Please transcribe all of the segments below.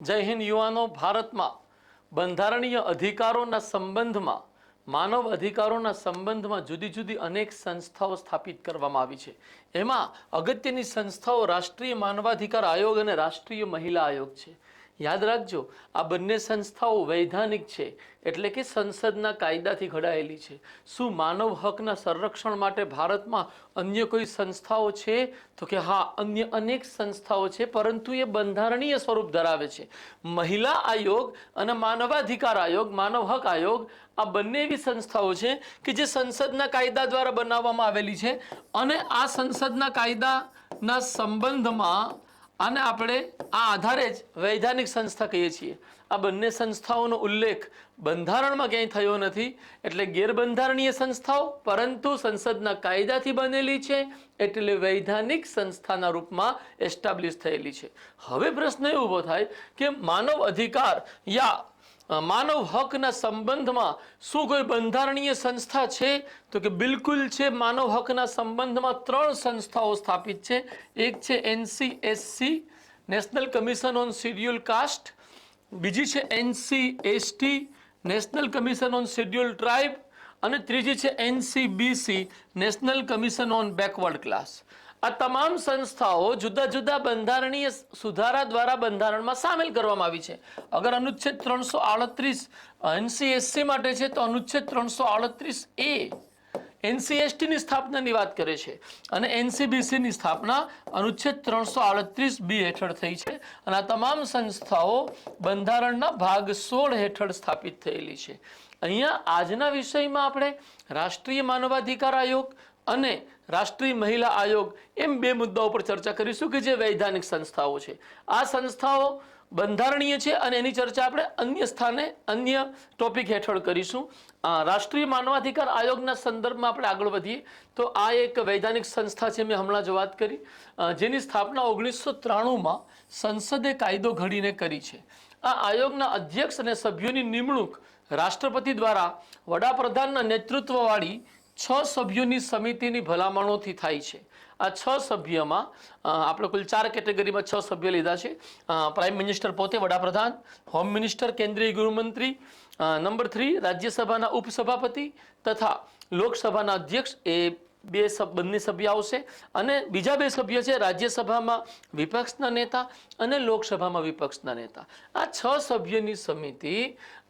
જય હિન્દ યુવાનો. ભારતમાં બંધારણીય અધિકારોના સંબંધમાં માનવ અધિકારોના સંબંધમાં જુદી જુદી અનેક સંસ્થાઓ સ્થાપિત કરવામાં આવી છે. એમાં અગત્યની સંસ્થાઓ રાષ્ટ્રીય માનવાધિકાર આયોગ અને રાષ્ટ્રીય મહિલા આયોગ છે. યાદ રાખજો, આ બંને સંસ્થાઓ વૈધાનિક છે, એટલે કે સંસદના કાયદાથી ઘડાયેલી છે. શું માનવ હકના સંરક્ષણ માટે ભારતમાં અન્ય કોઈ સંસ્થાઓ છે? તો કે હા, અન્ય અનેક સંસ્થાઓ છે, પરંતુ એ બંધારણીય સ્વરૂપ ધરાવે છે. મહિલા આયોગ અને માનવાધિકાર આયોગ, માનવ હક આયોગ, આ બંને એવી સંસ્થાઓ છે કે જે સંસદના કાયદા દ્વારા બનાવવામાં આવેલી છે અને આ સંસદના કાયદાના સંબંધમાં આને આપણે આ આધારે જ વૈધાનિક સંસ્થા કહીએ છીએ. આ બંને સંસ્થાઓનો ઉલ્લેખ બંધારણમાં ક્યાંય થયો નથી, એટલે ગેરબંધારણીય સંસ્થાઓ, પરંતુ સંસદના કાયદાથી બનેલી છે, એટલે વૈધાનિક સંસ્થાના રૂપમાં એસ્ટાબ્લિશ થયેલી છે. હવે પ્રશ્ન એ ઊભો થાય કે માનવ અધિકાર યા માનવ હકના સંબંધમાં શું કોઈ બંધારણીય સંસ્થા છે? તો કે બિલકુલ છે. માનવ હકના સંબંધમાં 3 સંસ્થાઓ સ્થાપિત છે. એક છે NCSC, national commission on schedule caste. બીજી છે NCST, national commission on schedule tribe. અને ત્રીજી છે NCBC, national commission on backward class. આ તમામ સંસ્થાઓ જુદા જુદા બંધારણીય સુધારા દ્વારા બંધારણમાં સામેલ કરવામાં આવી છે. અગર અનુચ્છેદ 338 NCSC માટે છે તો અનુચ્છેદ 338A NCST ની સ્થાપનાની વાત કરે છે અને NCBC ની સ્થાપના અનુચ્છેદ 338B હેઠળ થઈ છે. અને આ તમામ સંસ્થાઓ બંધારણના ભાગ 16 હેઠળ સ્થાપિત થયેલી છે. અહીંયા આજના વિષયમાં આપણે રાષ્ટ્રીય માનવાધિકાર આયોગ અને રાષ્ટ્રીય મહિલા આયોગ એમ 2 મુદ્દાઓ પર ચર્ચા કરીશું કે જે વૈધાનિક સંસ્થાઓ છે. આ સંસ્થાઓ બંધારણીય છે અને એની ચર્ચા આપણે અન્ય સ્થાને અન્ય ટોપિક હેઠળ કરીશું. રાષ્ટ્રીય માનવાધિકાર આયોગના સંદર્ભમાં આપણે આગળ વધીએ તો આ એક વૈધાનિક સંસ્થા છે, મેં હમણાં જ વાત કરી, જેની સ્થાપના 1993માં સંસદે કાયદો ઘડીને કરી છે. આ આયોગના અધ્યક્ષ અને સભ્યોની નિમણૂક રાષ્ટ્રપતિ દ્વારા વડાપ્રધાનના નેતૃત્વવાળી 6 સભ્યોની સમિતિની ભલામણોથી થાય છે. આ 6 સભ્યમાં આપણે કુલ 4 કેટેગરીમાં 6 સભ્યો લીધા છે. પ્રાઇમ મિનિસ્ટર પોતે, વડાપ્રધાન, હોમ મિનિસ્ટર, કેન્દ્રીય ગૃહમંત્રી, નંબર 3 રાજ્યસભાના ઉપસભાપતિ તથા લોકસભાના અધ્યક્ષ, એ બંને સભ્ય આવશે. અને બીજા 2 સભ્ય છે રાજ્યસભામાં વિપક્ષના નેતા અને લોકસભામાં વિપક્ષના નેતા. આ 6 સભ્યોની સમિતિ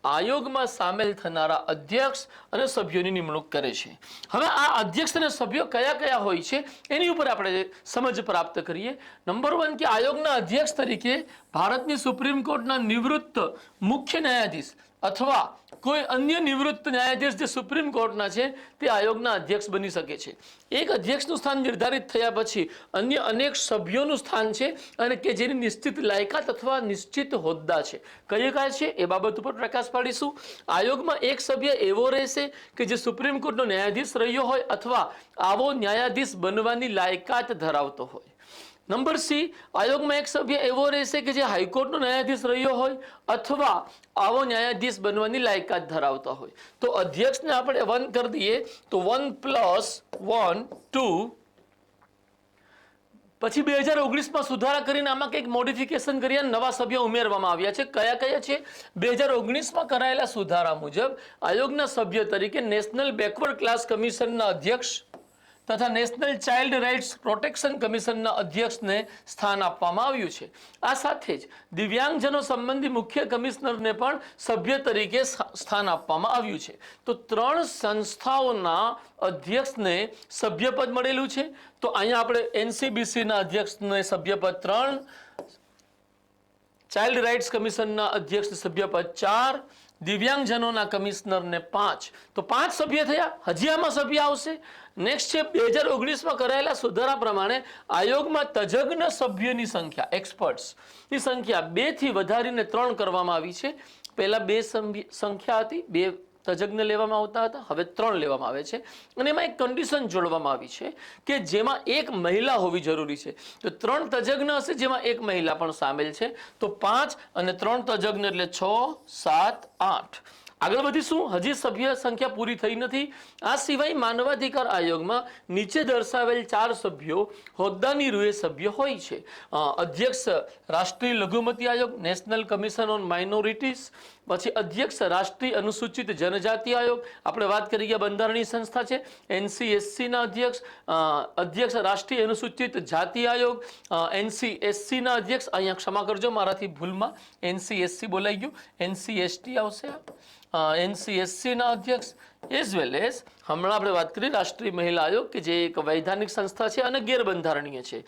આયોગમાં સામેલ થનારા અધ્યક્ષ અને સભ્યોની નિમણૂક કરે છે. હવે આ અધ્યક્ષ અને સભ્યો કયા કયા હોય છે એની ઉપર આપણે સમજ પ્રાપ્ત કરીએ. નંબર 1 કે આયોગના અધ્યક્ષ તરીકે ભારતની સુપ્રીમ કોર્ટના નિવૃત્ત મુખ્ય ન્યાયાધીશ અથવા કોઈ અન્ય નિવૃત્ત ન્યાયાધીશ જે સુપ્રીમ કોર્ટના છે તે આયોગના અધ્યક્ષ બની શકે છે. એક અધ્યક્ષનું સ્થાન નિર્ધારિત થયા પછી અન્ય અનેક સભ્યોનું સ્થાન છે અને કે જેની નિશ્ચિત લાયકાત અથવા નિશ્ચિત હોદ્દા છે. કયા છે એ બાબત ઉપર પ્રકાશ પાડીશું. આયોગમાં એક સભ્ય એવો રહેશે કે જે સુપ્રીમ કોર્ટનો ન્યાયાધીશ રહ્યો હોય અથવા આવો ન્યાયાધીશ બનવાની લાયકાત ધરાવતો હોય. નંબર C, આયોગમાં એક સભ્ય એવો રહેશે કે જે હાઈકોર્ટનો ન્યાયાધીશ રહ્યો હોય અથવા આવો ન્યાયાધીશ બનવાની લાયકાત ધરાવતા હોય. તો અધ્યક્ષને આપણે 1 કરી દઈએ તો 1 + 1 2. પછી 2019માં સુધારા કરીને આમાં કંઈક મોડિફિકેશન કરી નવા સભ્યો ઉમેરવામાં આવ્યા છે. કયા કયા છે? 2019માં કરાયેલા સુધારા મુજબ આયોગના સભ્ય તરીકે નેશનલ બેકવર્ડ ક્લાસ કમિશનના અધ્યક્ષ તથા નેશનલ ચાઇલ્ડ રાઇટ્સ પ્રોટેક્શન કમિશનના અધ્યક્ષને સ્થાન આપવામાં આવ્યું છે. આ સાથે જ દિવ્યાંગજનો સંબંધી મુખ્ય કમિશનરને પણ સભ્ય તરીકે સ્થાન આપવામાં આવ્યું છે. તો 3 સંસ્થાઓના અધ્યક્ષને સભ્યપદ મળેલું છે. તો અહીંયા આપણે NCBCના અધ્યક્ષને સભ્યપદ 3, ચાઇલ્ડ રાઇટ્સ કમિશનના અધ્યક્ષને સભ્યપદ 4, દિવ્યાંગજનોના કમિશનરને 5. તો 5 સભ્ય થયા. હજી આમાં સભ્ય આવશે. નેક્સ્ટ છે 2019માં કરાયેલા સુધારા પ્રમાણે આયોગમાં તજજ્ઞ સભ્યોની સંખ્યા, એક્સપર્ટ્સની સંખ્યા 2 થી વધારીને 3 કરવામાં આવી છે. પહેલા 2 સંખ્યા હતી, 2 તજજ્ઞ લેવામાં આવતા હતા, હવે 3 લેવામાં આવે છે. અને એમાં એક કન્ડિશન જોડવામાં આવી છે કે જેમાં એક મહિલા હોવી જરૂરી છે. તો 3 તજજ્ઞ હશે જેમાં એક મહિલા પણ સામેલ છે. તો 5 અને 3 તજજ્ઞ એટલે 6, 7, 8. આગળ વધીશું. હજી સભ્ય સંખ્યા પૂરી થઈ નથી. આ સિવાય માનવાધિકાર આયોગમાં નીચે દર્શાવેલ 4 સભ્યો હોદ્દાની રૂએ સભ્ય હોય છે. અધ્યક્ષ રાષ્ટ્રીય લઘુમતી આયોગ, નેશનલ કમિશન ઓન માઇનોરિટીઝ, પછી અધ્યક્ષ રાષ્ટ્રીય અનુસૂચિત જનજાતિ આયોગ, આપણે વાત કરી ગયા બંધારણીય સંસ્થા છે. NCSC ના અધ્યક્ષ રાષ્ટ્રીય અનુસૂચિત જાતિ આયોગ, NCSC ના અધ્યક્ષ, અહીંયા ક્ષમા કરજો મારાથી ભૂલમાં NCSC બોલાઈ ગયું, NCST આવશે. NCSC ના અધ્યક્ષ એઝ વેલ એઝ હમણાં આપણે વાત કરી રાષ્ટ્રીય મહિલા આયોગ કે જે એક વૈધાનિક સંસ્થા છે અને ગેરબંધારણીય છે,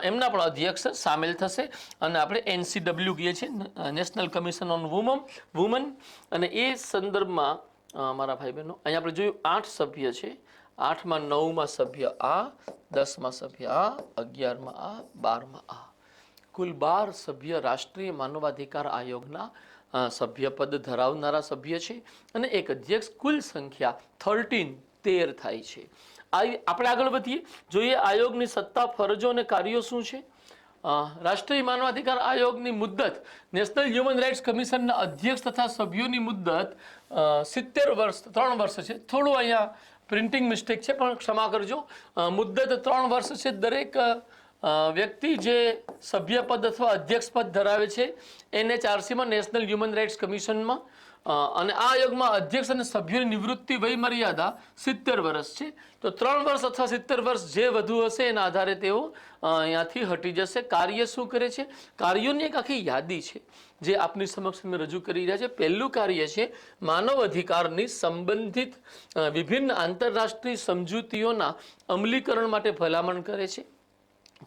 એમના પણ અધ્યક્ષ સામેલ થશે. અને આપણે NCW કહીએ છીએ, નેશનલ કમિશન ઓન વુમન. અને એ સંદર્ભમાં મારા ભાઈ બહેનો અહીંયા આપણે જોયું 8 સભ્ય છે. 8માં 9માં સભ્ય આ, 10માં સભ્ય આ, 11માં આ, 12માં આ, કુલ 12 સભ્ય રાષ્ટ્રીય માનવાધિકાર આયોગના સભ્યપદ ધરાવનારા સભ્ય છે અને એક અધ્યક્ષ. કુલ સંખ્યા 13 થાય છે. આપણે આગળ વધીએ, જોઈએ આયોગની સત્તા, ફરજો અને કાર્યો શું છે. રાષ્ટ્રીય માનવાધિકાર આયોગની મુદ્દત, નેશનલ હ્યુમન રાઇટ્સ કમિશનના અધ્યક્ષ તથા સભ્યોની મુદ્દત 70 વર્ષ 3 વર્ષ છે. થોડું અહીંયા પ્રિન્ટિંગ મિસ્ટેક છે પણ ક્ષમા કરજો. મુદ્દત 3 વર્ષ છે. દરેક વ્યક્તિ જે સભ્યપદ અથવા અધ્યક્ષ પદ ધરાવે છે NHRCમાં, નેશનલ હ્યુમન રાઇટ્સ કમિશનમાં, અને આ આયોગમાં અધ્યક્ષ અને સભ્યોની નિવૃત્તિ વય મર્યાદા 70 વર્ષ છે. તો 3 વર્ષ અથવા 70 વર્ષ જે વધુ હશે એના આધારે તેઓ અહીંયાથી હટી જશે. કાર્ય શું કરે છે? કાર્યોની એક આખી યાદી છે જે આપની સમક્ષ અમે રજૂ કરી રહ્યા છે. પહેલું કાર્ય છે માનવ અધિકારની સંબંધિત વિભિન્ન આંતરરાષ્ટ્રીય સમજૂતીઓના અમલીકરણ માટે ભલામણ કરે છે.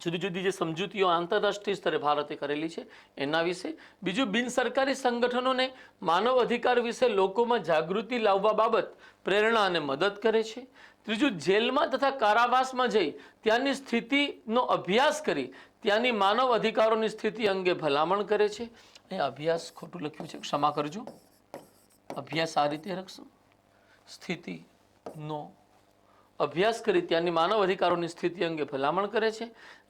જુદી જુદી જે સમજૂતીઓ આંતરરાષ્ટ્રીય સ્તરે ભારતે કરેલી છે એના વિશે. બીજું, બિનસરકારી સંગઠનોને માનવ અધિકાર વિશે લોકોમાં જાગૃતિ લાવવા બાબત પ્રેરણા અને મદદ કરે છે. ત્રીજું, જેલમાં તથા કારાવાસમાં જઈ ત્યાંની સ્થિતિનો અભ્યાસ કરી ત્યાંની માનવ અધિકારોની સ્થિતિ અંગે ભલામણ કરે છે. અહીંયા અભ્યાસ ખોટું લખ્યું છે, ક્ષમા કરજો. અભ્યાસ આ રીતે લખશું, સ્થિતિનો અભ્યાસ કરી ત્યાંની માનવ અધિકારોની સ્થિતિ અંગે ભલામણ કરે છે.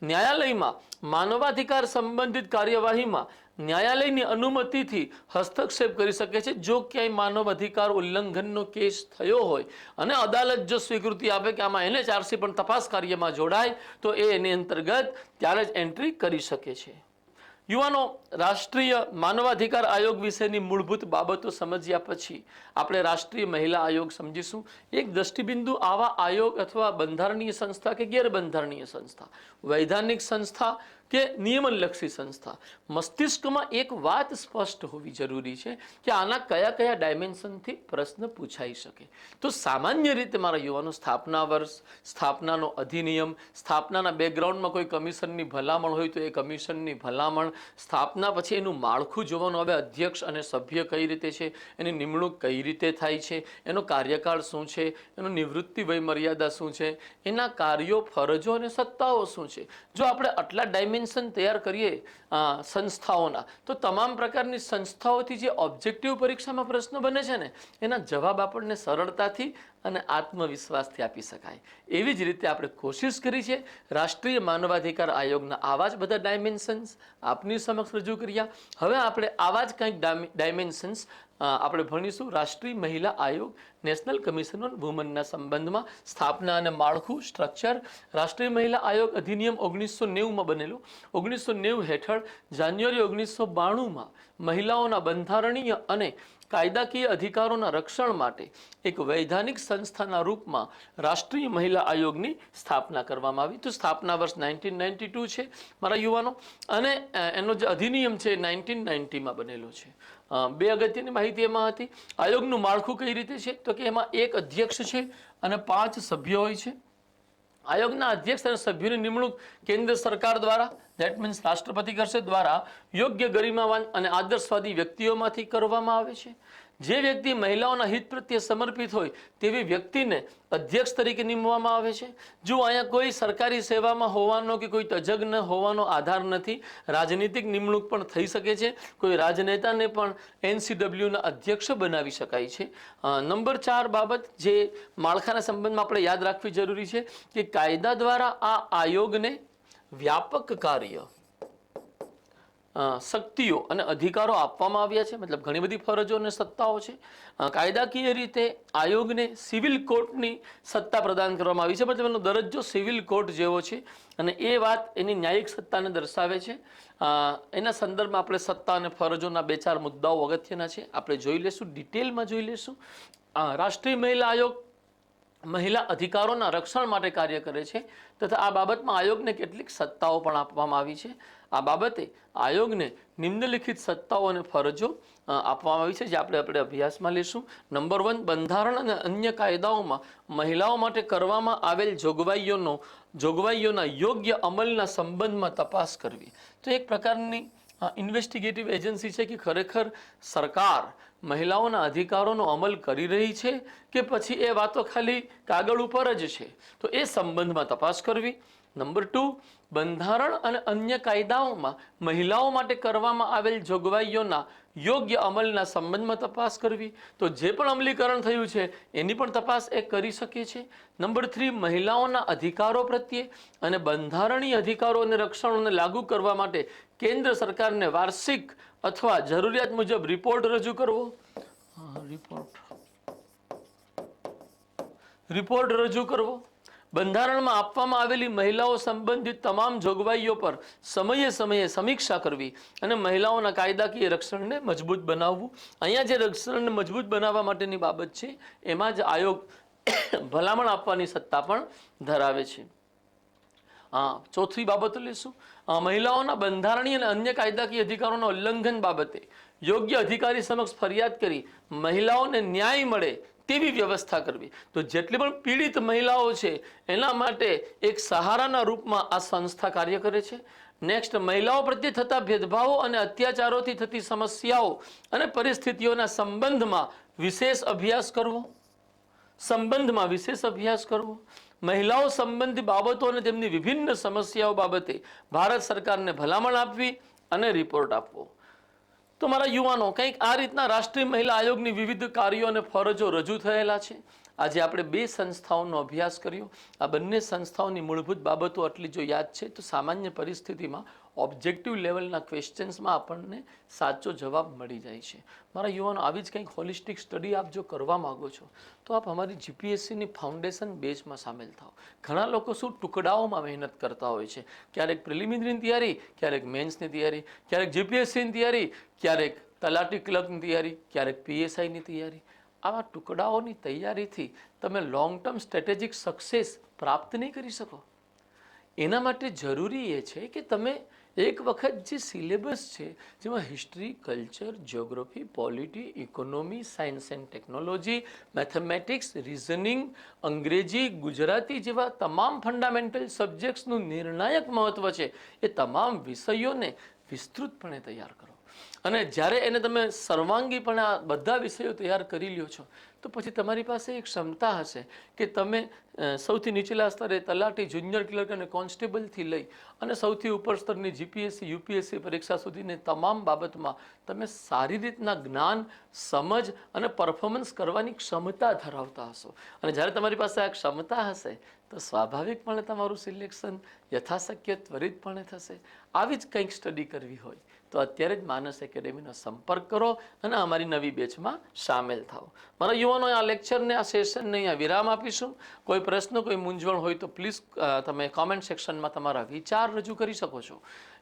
ન્યાયાલયમાં માનવાધિકાર સંબંધિત કાર્યવાહીમાં ન્યાયાલયની અનુમતિથી હસ્તક્ષેપ કરી શકે છે. જો ક્યાંય માનવ અધિકાર ઉલ્લંઘનનો કેસ થયો હોય અને અદાલત જો સ્વીકૃતિ આપે કે આમાં NHRC પણ તપાસ કાર્યમાં જોડાય તો એની અંતર્ગત ત્યારે જ એન્ટ્રી કરી શકે છે. યુવાનો, રાષ્ટ્રીય માનવાધિકાર આયોગ વિશેની મૂળભૂત બાબતો સમજ્યા પછી આપણે રાષ્ટ્રીય મહિલા આયોગ સમજીશું. એક દ્રષ્ટિબિંદુ, આવા આયોગ અથવા બંધારણીય સંસ્થા કે ગેરબંધારણીય સંસ્થા, વૈધાનિક સંસ્થા કે નિયમનલક્ષી સંસ્થા, મસ્તિષ્કમાં એક વાત સ્પષ્ટ હોવી જરૂરી છે કે આના કયા કયા ડાયમેન્શનથી પ્રશ્ન પૂછાઈ શકે. તો સામાન્ય રીતે મારા યુવાનો, સ્થાપના વર્ષ, સ્થાપનાનો અધિનિયમ, સ્થાપનાના બેકગ્રાઉન્ડમાં કોઈ કમિશનની ભલામણ હોય તો એ કમિશનની ભલામણ, સ્થાપના પછી એનું માળખું જોવાનું, હવે અધ્યક્ષ અને સભ્ય કઈ રીતે છે, એની નિમણૂક કઈ રીતે થાય છે, એનો કાર્યકાળ શું છે, એનું નિવૃત્તિ વય મર્યાદા શું છે, એના કાર્યો, ફરજો અને સત્તાઓ શું છે. જો આપણે આટલા ડાયમેન્શન તૈયાર કરીએ સંસ્થાઓના, તો તમામ પ્રકારની સંસ્થાઓથી જે ઓબ્જેક્ટિવ પરીક્ષામાં પ્રશ્ન બને છે ને એના જવાબ આપણને સરળતાથી અને આત્મવિશ્વાસથી આપી શકાય. એવી જ રીતે આપણે કોશિશ કરી છે રાષ્ટ્રીય માનવાધિકાર આયોગના આવા જ બધા ડાયમેન્શન્સ આપની સમક્ષ રજૂ કર્યા. હવે આપણે આવા જ કંઈક ડાયમેન્શન્સ આપણે ભણીશું રાષ્ટ્રીય મહિલા આયોગ, નેશનલ કમિશન ઓન વુમનના સંબંધમાં. સ્થાપના અને માળખું, સ્ટ્રક્ચર. રાષ્ટ્રીય મહિલા આયોગ અધિનિયમ 1990માં બનેલો. 1990 હેઠળ જાન્યુઆરી 1992માં મહિલાઓના બંધારણીય અને કાયદાકીય અધિકારોના રક્ષણ માટે એક વૈધાનિક સંસ્થાના રૂપમાં રાષ્ટ્રીય મહિલા આયોગની સ્થાપના કરવામાં આવી. તો સ્થાપના વર્ષ 1992 છે મારા યુવાનો, અને એનો જે અધિનિયમ છે 1990માં બનેલો છે. બે અગત્યની માહિતી એમાં હતી. આયોગનું માળખું કઈ રીતે છે તો કે એમાં એક અધ્યક્ષ છે અને 5 સભ્યો હોય છે. આયોગના અધ્યક્ષ અને સભ્યોની નિમણૂક કેન્દ્ર સરકાર દ્વારા, ધેટ મીન્સ રાષ્ટ્રપતિ કરશે, દ્વારા યોગ્ય, ગરિમાવાન અને આદર્શવાદી વ્યક્તિઓમાંથી કરવામાં આવે છે. જે વ્યક્તિ મહિલાઓના હિત પ્રત્યે સમર્પિત હોય તેવી વ્યક્તિને અધ્યક્ષ તરીકે નિમવામાં આવે છે. જો અહીંયા કોઈ સરકારી સેવામાં હોવાનો કે કોઈ તજજ્ઞ હોવાનો આધાર નથી. રાજનીતિક નિમણૂક પણ થઈ શકે છે. કોઈ રાજનેતાને પણ NCWના અધ્યક્ષ બનાવી શકાય છે. નંબર 4 બાબત જે માળખાના સંબંધમાં આપણે યાદ રાખવી જરૂરી છે કે કાયદા દ્વારા આ આયોગને વ્યાપક કાર્ય શક્તિઓ અને અધિકારો આપવામાં આવ્યા છે, મતલબ ઘણી બધી ફરજો અને સત્તાઓ છે. કાયદાકીય રીતે આયોગને સિવિલ કોર્ટની સત્તા પ્રદાન કરવામાં આવી છે, મતલબ એનો દરજ્જો સિવિલ કોર્ટ જેવો છે અને એ વાત એની ન્યાયિક સત્તાને દર્શાવે છે. એના સંદર્ભમાં આપણે સત્તા અને ફરજોના 2-4 મુદ્દાઓ અગત્યના છે, આપણે જોઈ લેશું, ડિટેલમાં જોઈ લેશું. રાષ્ટ્રીય મહિલા આયોગ મહિલા અધિકારોના રક્ષણ માટે કાર્ય કરે છે તથા આ બાબતમાં આયોગને કેટલીક સત્તાઓ પણ આપવામાં આવી છે. આ બાબતે આયોગને નિમ્નલિખિત સત્તાઓ અને ફરજો આપવામાં આવી છે, જે આપણે અભ્યાસમાં લેશું. નંબર 1, બંધારણ અને અન્ય કાયદાઓમાં મહિલાઓ માટે કરવામાં આવેલ જોગવાઈઓના યોગ્ય અમલના સંબંધમાં તપાસ કરવી. તો એક પ્રકારની ઇન્વેસ્ટિગેટિવ એજન્સી છે કે ખરેખર સરકાર મહિલાઓના અધિકારોનો અમલ કરી રહી છે કે પછી એ વાતો ખાલી કાગળ ઉપર જ છે, તો એ સંબંધમાં તપાસ કરવી. નંબર 2, બંધારણ અને અન્ય કાયદાઓમાં મહિલાઓ માટે કરવામાં આવેલ જોગવાઈઓના યોગ્ય અમલના સંબંધમાં તપાસ કરવી. તો જે પણ અમલીકરણ થયું છે એની પણ તપાસ એ કરી શકે છે. નંબર 3, મહિલાઓના અધિકારો પ્રત્યે અને બંધારણીય અધિકારો અને રક્ષણોને લાગુ કરવા માટે કેન્દ્ર સરકારને વાર્ષિક અથવા જરૂરિયાત મુજબ રિપોર્ટ રજૂ કરવો. રિપોર્ટ રજૂ કરવો. બંધારણમાં આપવામાં આવેલી મહિલાઓ સંબંધિત તમામ જોગવાઈઓ પર સમયે સમયે સમીક્ષા કરવી અને મહિલાઓના કાયદાકીય રક્ષણને મજબૂત બનાવવું. અહીંયા જે રક્ષણને મજબૂત બનાવવા માટેની બાબત છે એમાં જ આયોગ ભલામણ આપવાની સત્તા પણ ધરાવે છે. ચોથી બાબત લઈશું, મહિલાઓના બંધારણીય અને અન્ય કાયદાકીય અધિકારોના ઉલ્લંઘન બાબતે યોગ્ય અધિકારી સમક્ષ ફરિયાદ કરી મહિલાઓને ન્યાય મળે તેવી વ્યવસ્થા કરવી. તો જેટલી પણ પીડિત મહિલાઓ છે એના માટે એક સહારાના રૂપમાં આ સંસ્થા કાર્ય કરે છે. નેક્સ્ટ, મહિલાઓ પ્રત્યે થતા ભેદભાવો અને અત્યાચારોથી થતી સમસ્યાઓ અને પરિસ્થિતિઓના સંબંધમાં વિશેષ અભ્યાસ કરવો. મહિલાઓ સંબંધી બાબતો અને તેમની વિભિન્ન સમસ્યાઓ બાબતે ભારત સરકારને ભલામણ આપવી અને રિપોર્ટ આપવો. તો મારા યુવાનો, કંઈક આ રીતના રાષ્ટ્રીય મહિલા આયોગની વિવિધ કાર્યો અને ફરજો રજૂ થયેલા છે. આજે આપણે 2 સંસ્થાઓનો અભ્યાસ કર્યો. આ બંને સંસ્થાઓની મૂળભૂત બાબતો આટલી જો યાદ છે તો સામાન્ય પરિસ્થિતિમાં ઓબ્જેક્ટિવ લેવલના ક્વેશ્ચન્સમાં આપણને સાચો જવાબ મળી જાય છે. મારા યુવાનો, આવી જ કંઈક હોલિસ્ટિક સ્ટડી આપ જો કરવા માગો છો તો આપ અમારી જીપીએસસીની ફાઉન્ડેશન બેચમાં સામેલ થાઓ. ઘણા લોકો શું ટુકડાઓમાં મહેનત કરતા હોય છે, ક્યારેક પ્રિલિમિનરીની તૈયારી, ક્યારેક મેન્સની તૈયારી, ક્યારેક જીપીએસસીની તૈયારી, ક્યારેક તલાટી ક્લર્કની તૈયારી, ક્યારેક પીએસઆઈની તૈયારી. આવા ટુકડાઓની તૈયારીથી તમે લોંગ ટર્મ સ્ટ્રેટેજિક સક્સેસ પ્રાપ્ત નહીં કરી શકો. એના માટે જરૂરી એ છે કે તમે એક વખત જે સિલેબસ છે જેમાં history, culture, geography, polity, economy, science and technology, mathematics, reasoning, અંગ્રેજી, ગુજરાતી જેવા તમામ ફંડામેન્ટલ સબ્જેક્ટ્સનું નિર્ણાયક મહત્વ છે એ તમામ વિષયોને વિસ્તૃતપણે તૈયાર કરો. અને જ્યારે એને તમે સર્વાંગીપણે આ બધા વિષયો તૈયાર કરી લ્યો છો તો પછી તમારી પાસે એક ક્ષમતા હશે કે તમે સૌથી નીચલા સ્તરે તલાટી, જુનિયર ક્લર્ક અને કોન્સ્ટેબલથી લઈ અને સૌથી ઉપર સ્તરની જીપીએસસી, યુપીએસસી પરીક્ષા સુધીની તમામ બાબતમાં તમે સારી રીતના જ્ઞાન, સમજ અને પરફોર્મન્સ કરવાની ક્ષમતા ધરાવતા હશો. અને જ્યારે તમારી પાસે આ ક્ષમતા હશે તો સ્વાભાવિકપણે તમારું સિલેક્શન યથાશક્ય ત્વરિતપણે થશે. આવી જ કંઈક સ્ટડી કરવી હોય તો અત્યારે જ માનસ એકેડેમીનો સંપર્ક કરો અને અમારી નવી બેચમાં સામેલ થાઓ. મારા યુવાનો, આ લેક્ચરને, આ સેશનને અહીંયા વિરામ આપીશું. કોઈ પ્રશ્ન, કોઈ મૂંઝવણ હોય તો પ્લીઝ તમે કોમેન્ટ સેક્શનમાં તમારા વિચાર રજૂ કરી શકો છો.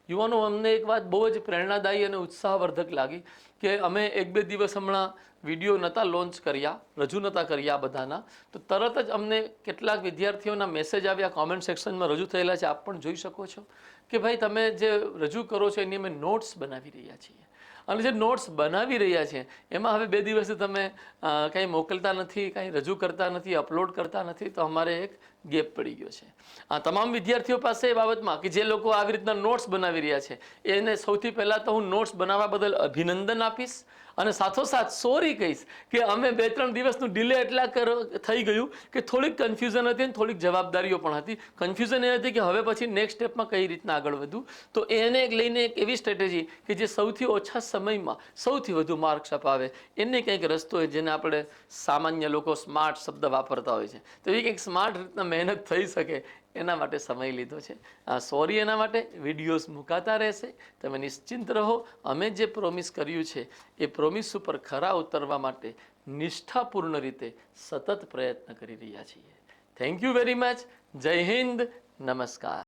યુવાનો, અમને એક વાત બહુ જ પ્રેરણાદાયી અને ઉત્સાહવર્ધક લાગી કે અમે 1-2 દિવસ હમણાં વિડીયો નહોતા લોન્ચ કર્યા, રજૂ નહોતા કર્યા બધાના, તો તરત જ અમને કેટલાક વિદ્યાર્થીઓના મેસેજ આવ્યા, કોમેન્ટ સેક્શનમાં રજૂ થયેલા છે, આપ પણ જોઈ શકો છો કે ભાઈ તમે જે રજૂ કરો છો એની અમે નોટ્સ બનાવી રહ્યા છીએ. અને જે નોટ્સ બનાવી રહ્યા છે એમાં હવે 2 દિવસથી તમે કંઈ મોકલતા નથી, કંઈ રજૂ કરતા નથી, અપલોડ કરતા નથી, તો અમારે એક ગેપ પડી ગયો છે. આ તમામ વિદ્યાર્થીઓ પાસે એ બાબતમાં કે જે લોકો આવી રીતના નોટ્સ બનાવી રહ્યા છે એને સૌથી પહેલાં તો હું નોટ્સ બનાવવા બદલ અભિનંદન આપીશ અને સાથોસાથ સોરી કહીશ કે અમે 2-3 દિવસનું ડિલે એટલા થઈ ગયું કે થોડીક કન્ફ્યુઝન હતી અને થોડીક જવાબદારીઓ પણ હતી. કન્ફ્યુઝન એ હતી કે હવે પછી નેક્સ્ટ સ્ટેપમાં કઈ રીતના આગળ વધવું. તો એને લઈને એક એવી સ્ટ્રેટેજી કે જે સૌથી ઓછા સમયમાં સૌથી વધુ માર્ક્સ અપાવે એને કંઈક રસ્તો હોય જેને આપણે સામાન્ય લોકો સ્માર્ટ શબ્દ વાપરતા હોય છે. તો એ કંઈક સ્માર્ટ રીતના મહેનત થઈ શકે એના માટે સમય લીધો છે. સોરી એના માટે. વિડીયોઝ મુકાતા રહેશે, તમે નિશ્ચિંત રહો. અમે જે પ્રોમિસ કર્યું છે એ પ્રોમિસ ઉપર ખરા ઉતરવા માટે નિષ્ઠાપૂર્ણ રીતે સતત પ્રયત્ન કરી રહ્યા છીએ. Thank you very much. જય હિન્દ. નમસ્કાર.